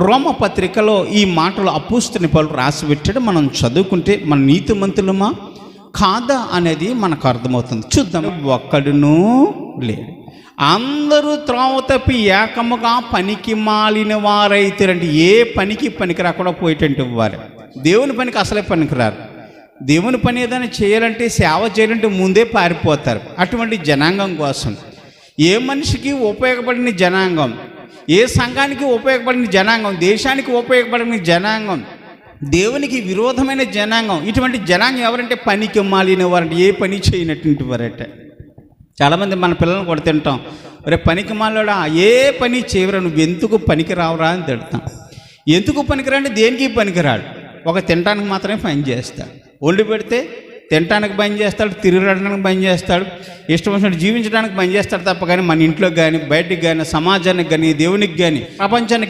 రోమ పత్రికలో ఈ మాటలు అపోస్తలుని పౌలు రాసి పెట్టాడు. మనం చదువుకుంటే మన నీతిమంతులమా కాదా అనేది మనకు అర్థమవుతుంది. చూద్దాం. ఒక్కడును లేడు, అందరూ త్రోవ తప్పి ఏకముగా పనికి మాలిన వారైతారంటే ఏ పనికి పనికి రాకుండా పోయేటంటే వారు దేవుని పనికి అసలే పనికిరారు. దేవుని పని ఏదైనా చేయాలంటే, సేవ చేయాలంటే ముందే పారిపోతారు. అటువంటి జనాంగం కోసం, ఏ మనిషికి ఉపయోగపడిన జనాంగం, ఏ సంఘానికి ఉపయోగపడిన జనాంగం, దేశానికి ఉపయోగపడిన జనాంగం, దేవునికి విరోధమైన జనాంగం, ఇటువంటి జనాంగం ఎవరంటే పనికి మాలిన వారంటే ఏ పని చేయనటువంటి వారంటే. చాలామంది మన పిల్లలను కూడా తింటాం, రేపు పనికి మాలోడా ఏ పని చేయరా, నువ్వు ఎందుకు పనికి రావురా అని తిడతాం. ఎందుకు పనికిరాంటే దేనికి పనికిరాడు, ఒక తినడానికి మాత్రమే పని చేస్తాడు. ఒండి పెడితే తినడానికి పని చేస్తాడు, తిరగడానికి పని చేస్తాడు, ఇష్టం వచ్చినట్టు జీవించడానికి పని చేస్తాడు తప్ప కానీ మన ఇంట్లో కానీ, బయటికి కానీ, సమాజానికి కానీ, దేవునికి కానీ, ప్రపంచానికి